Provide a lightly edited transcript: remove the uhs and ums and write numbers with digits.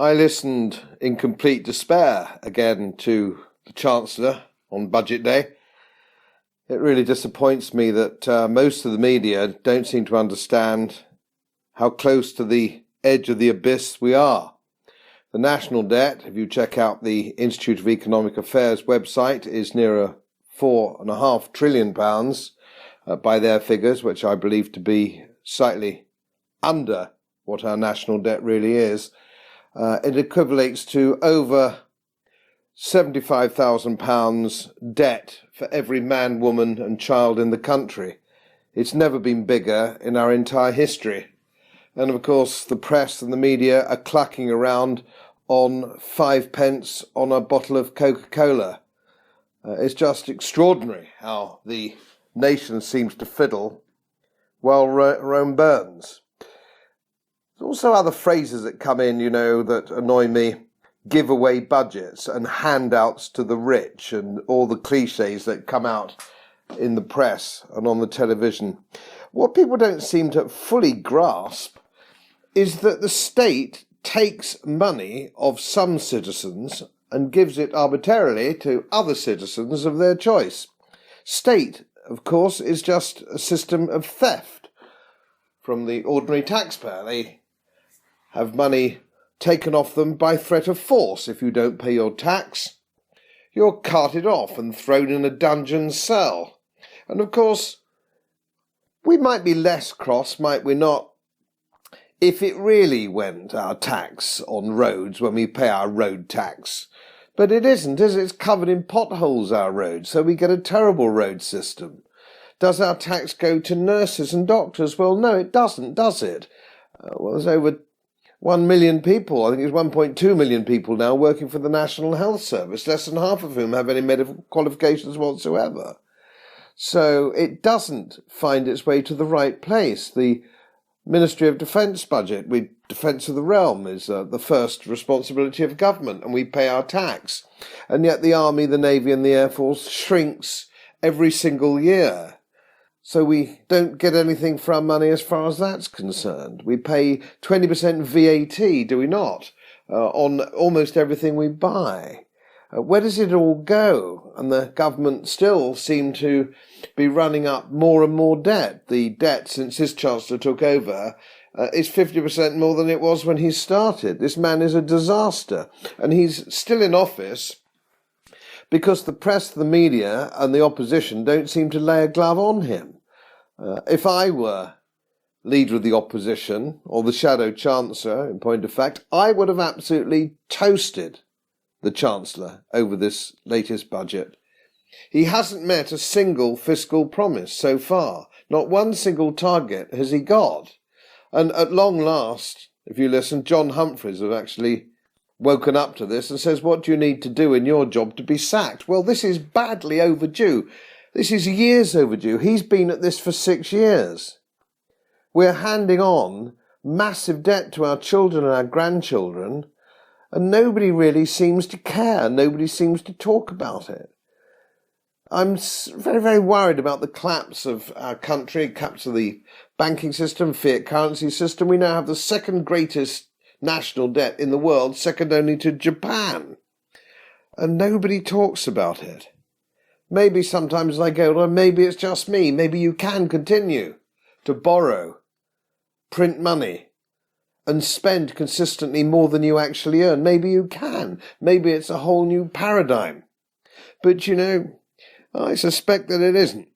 I listened in complete despair again to the Chancellor on Budget Day. It really disappoints me that most of the media don't seem to understand how close to the edge of the abyss we are. The national debt, if you check out the Institute of Economic Affairs website, is nearer £4.5 trillion by their figures, which I believe to be slightly under what our national debt really is. It equivalates to over £75,000 debt for every man, woman and child in the country. It's never been bigger in our entire history. And of course, the press and the media are clucking around on 5 pence on a bottle of Coca-Cola. It's just extraordinary how the nation seems to fiddle while Rome burns. There's also other phrases that come in, that annoy me. Giveaway budgets and handouts to the rich and all the cliches that come out in the press and on the television. What people don't seem to fully grasp is that the state takes money of some citizens and gives it arbitrarily to other citizens of their choice. State, of course, is just a system of theft from the ordinary taxpayer. They have money taken off them by threat of force. If you don't pay your tax, you're carted off and thrown in a dungeon cell. And of course, we might be less cross, might we not, if it really went our tax on roads when we pay our road tax. But it isn't, is it? It's covered in potholes, our roads, so we get a terrible road system. Does our tax go to nurses and doctors? Well, no, it doesn't, does it? There's over 1 million people, I think it's 1.2 million people now working for the National Health Service, less than half of whom have any medical qualifications whatsoever. So it doesn't find its way to the right place. The Ministry of Defence budget, defence of the realm is the first responsibility of government, and we pay our tax. And yet the Army, the Navy and the Air Force shrinks every single year. So we don't get anything for our money as far as that's concerned. We pay 20% VAT, do we not, on almost everything we buy. Where does it all go? And the government still seem to be running up more and more debt. The debt since this Chancellor took over is 50% more than it was when he started. This man is a disaster. And he's still in office because the press, the media and the opposition don't seem to lay a glove on him. If I were leader of the opposition, or the shadow chancellor, in point of fact, I would have absolutely toasted the Chancellor over this latest budget. He hasn't met a single fiscal promise so far. Not one single target has he got. And at long last, if you listen, John Humphreys has actually woken up to this and says, what do you need to do in your job to be sacked? Well, this is badly overdue. This is years overdue. He's been at this for 6 years. We're handing on massive debt to our children and our grandchildren, and nobody really seems to care. Nobody seems to talk about it. I'm very, very worried about the collapse of our country, collapse of the banking system, fiat currency system. We now have the second greatest national debt in the world, second only to Japan. And nobody talks about it. Maybe sometimes I go, well, maybe it's just me. Maybe you can continue to borrow, print money, and spend consistently more than you actually earn. Maybe you can. Maybe it's a whole new paradigm. But I suspect that it isn't.